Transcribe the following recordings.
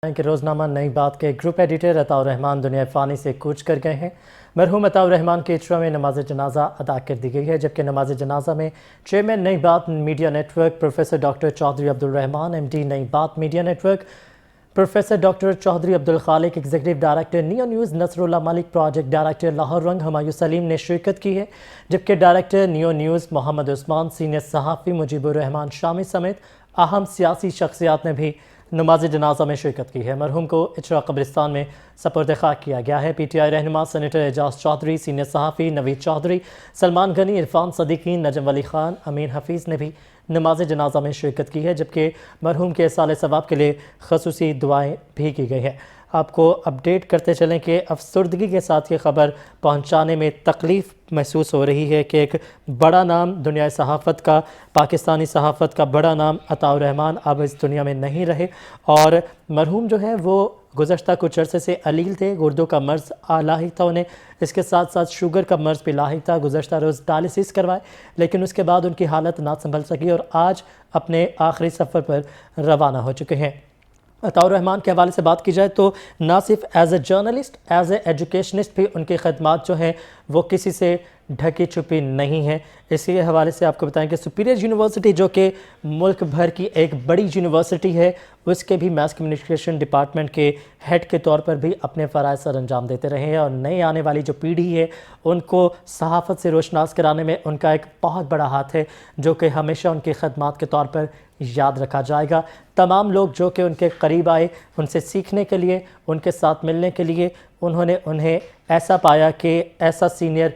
کہ روزنامہ نئی بات کے گروپ ایڈیٹر عطاء الرحمان دنیا فانی سے کوچ کر گئے ہیں۔ مرحوم عطاء الرحمان کے اچرا میں نماز جنازہ ادا کر دی گئی ہے، جبکہ نماز جنازہ میں chairman Nai Baat media network professor doctor Chaudhry Abdul Rahman, M D Nai Baat media network professor doctor Chaudhry Abdul Khaliq, executive director new news Nasrullah Malik, project director Lahore ring Humayun Saleem نے شرکت کی ہے، جبکہ director new news Muhammad Usman, senior صحافی مجیب الرحمان شامی سمیت اہم سیاسی شخصیات نے بھی نماز جنازہ میں شرکت کی ہے۔ مرحوم کو اچرا قبرستان میں سپرد خاک کیا گیا ہے۔ پی ٹی آئی رہنما سینیٹر اعجاز چودھری، سینئر صحافی نوید چودھری، سلمان غنی، عرفان صدیقی، نجم ولی خان، امین حفیظ نے بھی نماز جنازہ میں شرکت کی ہے، جبکہ مرحوم کے ایصال ثواب کے لیے خصوصی دعائیں بھی کی گئی ہیں۔ آپ کو اپڈیٹ کرتے چلیں کہ افسردگی کے ساتھ یہ خبر پہنچانے میں تکلیف محسوس ہو رہی ہے کہ ایک بڑا نام دنیا صحافت کا، پاکستانی صحافت کا بڑا نام عطاء الرحمان اب اس دنیا میں نہیں رہے، اور مرحوم جو ہے وہ گزشتہ کچھ عرصے سے علیل تھے، گردوں کا مرض لاحق تھا انہیں، اس کے ساتھ ساتھ شوگر کا مرض بھی لاحق تھا۔ گزشتہ روز ڈائلسس کروائے، لیکن اس کے بعد ان کی حالت نہ سنبھل سکی اور آج اپنے آخری سفر پر روانہ ہو چکے ہیں۔ عطاء الرحمان کے حوالے سے بات کی جائے تو نہ صرف as a journalist, as a educationist بھی ان کی خدمات جو ہیں وہ کسی سے ڈھکی چھپی نہیں ہیں۔ اسی کے حوالے سے آپ کو بتائیں کہ سپیریئر یونیورسٹی جو کہ ملک بھر کی ایک بڑی یونیورسٹی ہے، اس کے بھی میس کمیونیکیشن ڈپارٹمنٹ کے ہیڈ کے طور پر بھی اپنے فرائض سر انجام دیتے رہے ہیں، اور نئے آنے والی جو پیڑھی ہے ان کو صحافت سے روشناس کرانے میں ان کا ایک بہت بڑا ہاتھ ہے، جو کہ ہمیشہ ان کی خدمات کے طور پر یاد رکھا جائے گا۔ تمام لوگ جو کہ ان کے قریب آئے ان سے سیکھنے کے لیے، ان کے ساتھ ملنے کے لیے، انہوں نے انہیں ایسا پایا کہ ایسا سینئر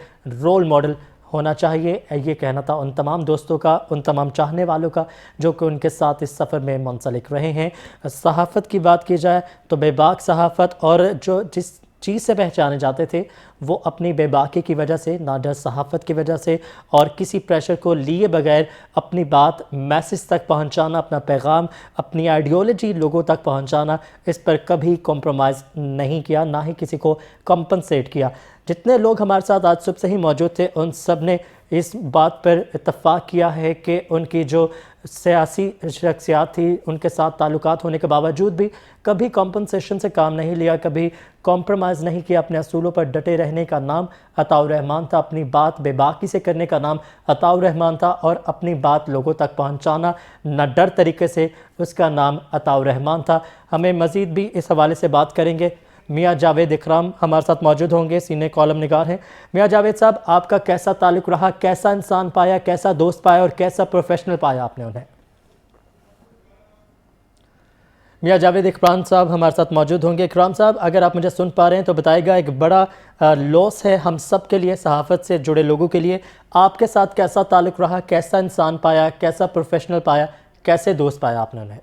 رول ماڈل ہونا چاہیے، یہ کہنا تھا ان تمام دوستوں کا، ان تمام چاہنے والوں کا جو کہ ان کے ساتھ اس سفر میں منسلک رہے ہیں۔ صحافت کی بات کی جائے تو بے باک صحافت، اور جو جس چیز سے پہچانے جاتے تھے وہ اپنی بے باکی کی وجہ سے، ناڈر صحافت کی وجہ سے، اور کسی پریشر کو لیے بغیر اپنی بات میسج تک پہنچانا، اپنا پیغام، اپنی آئیڈیولوجی لوگوں تک پہنچانا، اس پر کبھی کمپرومائز نہیں کیا، نہ ہی کسی کو کمپنسیٹ کیا۔ جتنے لوگ ہمارے ساتھ آج صبح سے ہی موجود تھے ان سب نے اس بات پر اتفاق کیا ہے کہ ان کی جو سیاسی شخصیات تھی ان کے ساتھ تعلقات ہونے کے باوجود بھی کبھی کمپنسیشن سے کام نہیں لیا، کبھی کمپرومائز نہیں کیا، اپنے اصولوں پر ڈٹے رہنے کا نام عطاء الرحمان تھا، اپنی بات بے باکی سے کرنے کا نام عطاء الرحمان تھا، اور اپنی بات لوگوں تک پہنچانا نہ ڈر طریقے سے، اس کا نام عطاء الرحمان تھا۔ ہمیں مزید بھی اس حوالے سے بات کریں گے۔ میاں جاوید اکرام ہمارے ساتھ موجود ہوں گے، سینئر کالم نگار ہیں۔ میاں جاوید صاحب، آپ کا کیسا تعلق رہا، کیسا انسان پایا، کیسا دوست پایا اور کیسا پروفیشنل پایا آپ نے انہیں؟ میاں جاوید اکرام صاحب ہمارے ساتھ موجود ہوں گے۔ اکرام صاحب، اگر آپ مجھے سن پا رہے ہیں تو بتائے گا، ایک بڑا لاس ہے ہم سب کے لیے، صحافت سے جڑے لوگوں کے لیے۔ آپ کے ساتھ کیسا تعلق رہا، کیسا انسان پایا، کیسا پروفیشنل پایا، کیسے دوست پایا آپ نے انہیں؟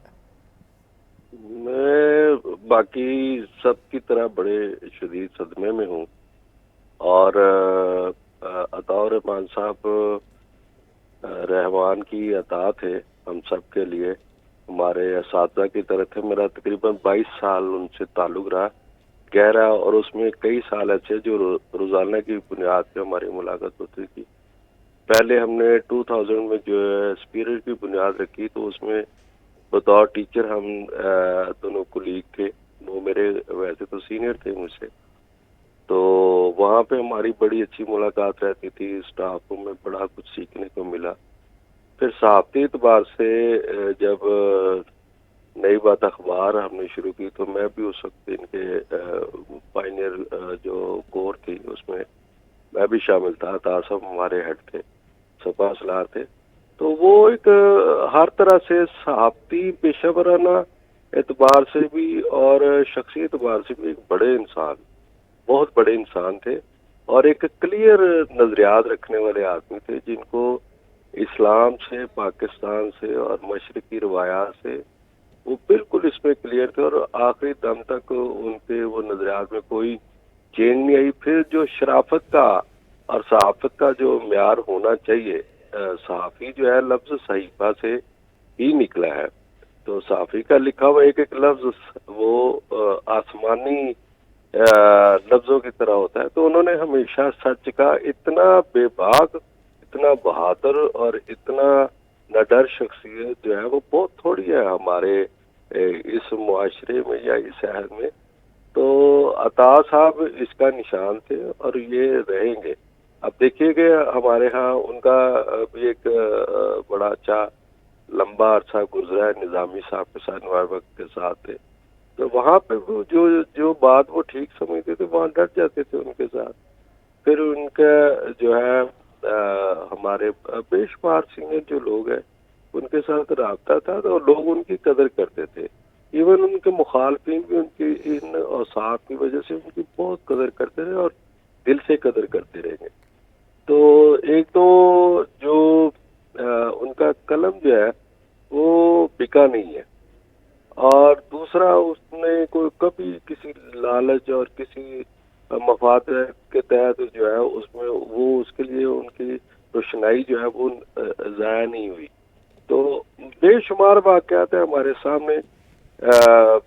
میں باقی سب کی طرح بڑے شدید صدمے میں ہوں، اور عطاء الرحمان صاحب رحمان کی عطا تھے ہم سب کے لیے، ہمارے اساتذہ کی طرح تھے۔ میرا تقریباً 22 سال ان سے تعلق رہا گہرا، اور اس میں کئی سال ایسے جو روزانہ کی بنیاد پہ ہماری ملاقات ہوتی تھی۔ پہلے ہم نے 2000 میں جو ہے اسپیرٹ کی بنیاد رکھی، تو اس میں بطور ٹیچر ہم دونوں کولیگ تھے، وہ میرے ویسے تو سینئر تھے مجھ سے، تو وہاں پہ ہماری بڑی اچھی ملاقات رہتی تھی، اسٹاف میں بڑا کچھ سیکھنے کو ملا۔ پھر صحافتی اعتبار سے جب نئی بات اخبار ہم نے شروع کی، تو میں بھی اس وقت ان کے پائنیئر جو کور تھی اس میں میں بھی شامل تھا، صاحب ہمارے ہیڈ تھے، سپا اسلار تھے۔ تو وہ ایک ہر طرح سے صحافتی پیشہ ورانہ اعتبار سے بھی اور شخصی اعتبار سے بھی ایک بڑے انسان، بہت بڑے انسان تھے، اور ایک کلیئر نظریات رکھنے والے آدمی تھے، جن کو اسلام سے، پاکستان سے اور مشرقی روایات سے وہ بالکل اس میں کلیئر تھے، اور آخری دم تک ان کے وہ نظریات میں کوئی چینج نہیں آئی۔ پھر جو شرافت کا اور صحافت کا جو معیار ہونا چاہیے، صحافی جو ہے لفظ صحیفہ سے ہی نکلا ہے، تو صحافی کا لکھا ہوا ایک ایک لفظ وہ آسمانی لفظوں کی طرح ہوتا ہے۔ تو انہوں نے ہمیشہ سچ کا، اتنا بے باک، اتنا بہادر اور اتنا نڈر شخصیت جو ہے وہ بہت تھوڑی ہے ہمارے اس معاشرے میں یا اس شہر میں. تو عطا صاحب اس کا نشان تھے اور یہ رہیں گے. اب دیکھیے کہ ہمارے ہاں ان کا بھی ایک بڑا اچھا لمبا عرصہ گزرا ہے نظامی صاحب کے ساتھ، نواب وقت کے ساتھ تھے. تو وہاں پہ وہ جو بات وہ ٹھیک سمجھتے تھے وہاں ڈٹ جاتے تھے ان کے ساتھ. پھر ان کا جو ہے ہمارے بے شمار سینئر جو لوگ ہیں ان کے ساتھ رابطہ تھا تو لوگ ان کی قدر کرتے تھے. ایون ان کے مخالفین بھی ان کی ان اوصاف کی وجہ سے ان کی بہت قدر کرتے رہے اور دل سے قدر کرتے رہیں گے. تو ایک تو جو ان کا قلم جو ہے وہ بکا نہیں ہے، اور دوسرا اس نے کوئی کبھی کسی لالچ اور کسی مفاد کے تحت جو ہے اس میں وہ اس کے لیے ان کی روشنائی جو ہے وہ ضائع نہیں ہوئی. تو بے شمار واقعات ہیں ہمارے سامنے.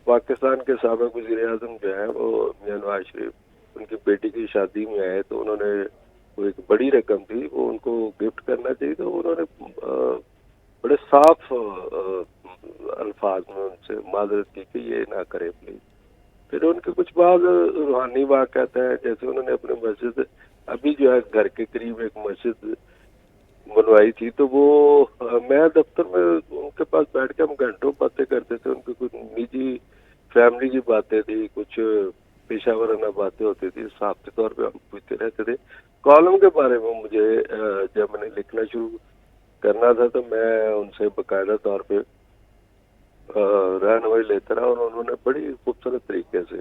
پاکستان کے سابق وزیر اعظم جو ہے وہ میاں نواز شریف ان کی بیٹی کی شادی میں آئے تو انہوں نے وہ ایک بڑی رقم تھی وہ ان کو گفٹ کرنا چاہیے تو انہوں نے بڑے صاف الفاظ میں ان سے معذرت کی کہ یہ نہ کرے پلیز. پھر ان کے کچھ بعض روحانی واقعات ہیں، جیسے انہوں نے اپنے مسجد ابھی جو ہے گھر کے قریب ایک مسجد بنوائی تھی تو وہ میں دفتر میں ان کے پاس بیٹھ کے ہم گھنٹوں باتیں کرتے تھے. ان کی کچھ نجی فیملی کی باتیں تھی، کچھ پیشہ ورانہ باتیں ہوتی تھی، صحافتی طور پہ ہم پوچھتے رہتے تھے. کالم کے بارے میں مجھے جب میں نے لکھنا شروع کرنا تھا تو میں ان سے باقاعدہ طور پہ رہنمائی لیتا رہا اور انہوں نے بڑی خوبصورت طریقے سے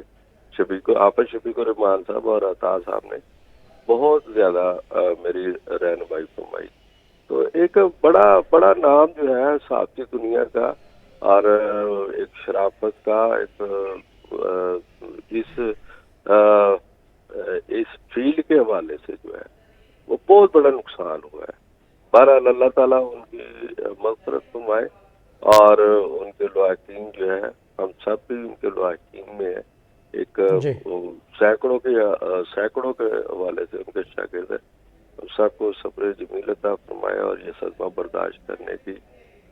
شفیق الرحمان صاحب اور عطا صاحب نے بہت زیادہ میری رہنمائی فرمائی. تو ایک بڑا نام جو ہے صحافتی دنیا کا اور ایک شرافت کا ایک اس فیلڈ کے حوالے سے جو ہے وہ بہت بڑا نقصان ہوا ہے. بہرحال اللہ تعالیٰ ان کی مغفرت فرمائے اور ان کے لواحقین جو ہے ہم سب بھی ان کے لواحقین میں ایک جی سینکڑوں کے حوالے سے ان کے شاگرد ہے. ہم سب کو صبر جمیل عطا فرمائے اور یہ صدمہ برداشت کرنے کی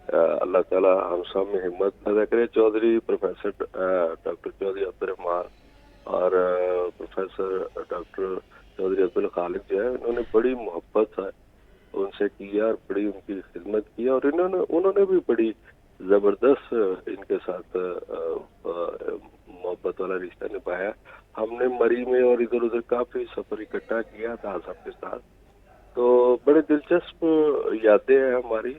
اللہ تعالیٰ ہم سب میں ہمت پیدا کرے. چودھری پروفیسر ڈاکٹر چودھری عبدالرحمان اور پروفیسر ڈاکٹر چودھری عبدالخالق جو ہے انہوں نے بڑی محبت ہے ان سے کیا اور بڑی ان کی خدمت کی اور انہوں نے بھی بڑی زبردست ان کے ساتھ محبت والا رشتہ نبھایا. ہم نے مری میں اور ادھر ادھر کافی سفر اکٹھا کیا تھا سب کے ساتھ. تو بڑے دلچسپ یادیں ہیں ہماری.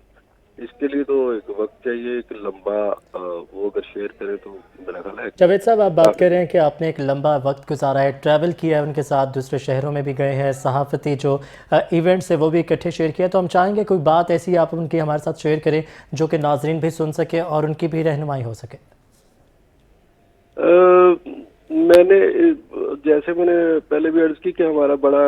اس کے لیے تو ایک وقت چاہیے، ایک لمبا وہ اگر شیئر کریں تو میرا خیال ہے جاوید صاحب، آپ بات کافی. کر رہے ہیں کہ آپ نے ایک لمبا وقت گزارا ہے، ٹریول کیا ہے ان کے ساتھ، دوسرے شہروں میں بھی گئے ہیں، صحافتی جو ایونٹس ہے وہ بھی اکٹھے شیئر کیا. تو ہم چاہیں گے کوئی بات ایسی آپ ان کی ہمارے ساتھ شیئر کریں جو کہ ناظرین بھی سن سکے اور ان کی بھی رہنمائی ہو سکے. میں نے جیسے میں نے پہلے بھی عرض کی کہ ہمارا بڑا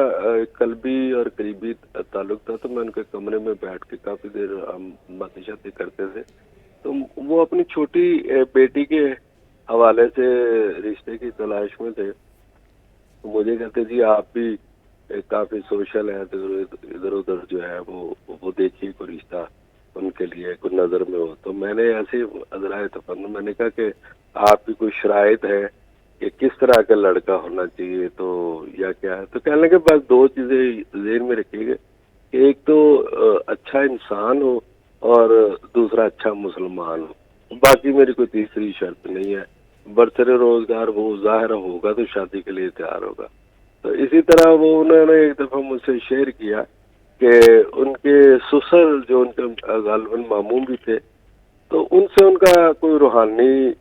قلبی اور قریبی تعلق تھا. تو میں ان کے کمرے میں بیٹھ کے کافی دیر ہم باتیں شاتیں کرتے تھے. تو وہ اپنی چھوٹی بیٹی کے حوالے سے رشتے کی تلاش میں تھے. مجھے کہتے جی آپ بھی کافی سوشل ہیں تو ادھر ادھر جو ہے وہ دیکھیے کوئی رشتہ ان کے لیے کوئی نظر میں ہو. تو میں نے ایسے ادرائے تفن میں نے کہا کہ آپ کی کوئی شرائط ہے کہ کس طرح کا لڑکا ہونا چاہیے تو یا کیا ہے. تو کہنے لگے بس دو چیزیں ذہن میں رکھیے گا کہ ایک تو اچھا انسان ہو اور دوسرا اچھا مسلمان ہو. باقی میری کوئی تیسری شرط نہیں ہے. برسر روزگار وہ ظاہر ہوگا تو شادی کے لیے تیار ہوگا. تو اسی طرح وہ انہوں نے ایک دفعہ مجھ سے شیئر کیا کہ ان کے سسر جو ان کے غالباً ماموں بھی تھے تو ان سے ان کا کوئی روحانی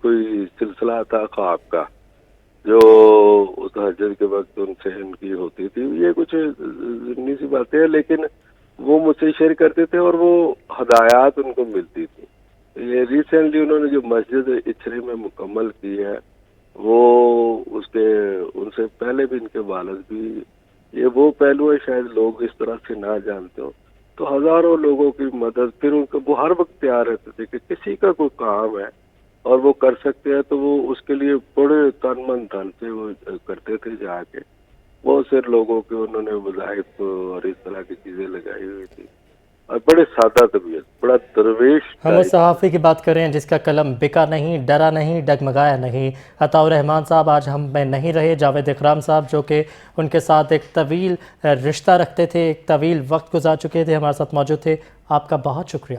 کوئی سلسلہ تھا خواب کا جو تہجد کے وقت ان سے ان کی ہوتی تھی. یہ کچھ ضمنی سی باتیں ہیں لیکن وہ مجھ سے شیئر کرتے تھے اور وہ ہدایات ان کو ملتی تھی. یہ ریسنٹلی انہوں نے جو مسجد اچھری میں مکمل کی ہے وہ ان سے پہلے بھی ان کے والد بھی یہ وہ پہلو ہے شاید لوگ اس طرح سے نہ جانتے ہو. تو ہزاروں لوگوں کی مدد پھر ان کو وہ ہر وقت تیار رہتے تھے کہ کسی کا کوئی کام ہے اور وہ کر سکتے ہیں تو وہ اس کے لیے بڑے تن من دھن سے وہ کرتے تھے. جا کے بہت سے لوگوں کے انہوں نے وظائف اور اس طرح کی چیزیں لگائی ہوئی تھی اور بڑے سادہ طبیعت، بڑا درویش ہم اس صحافی کی بات کر رہے ہیں جس کا قلم بکا نہیں، ڈرا نہیں، ڈگمگایا نہیں۔ عطاء الرحمان صاحب آج ہم میں نہیں رہے، جاوید اکرام صاحب جو کہ ان کے ساتھ ایک طویل رشتہ رکھتے تھے، ایک طویل وقت گزار چکے تھے، ہمارے ساتھ موجود تھے۔ آپ کا بہت شکریہ۔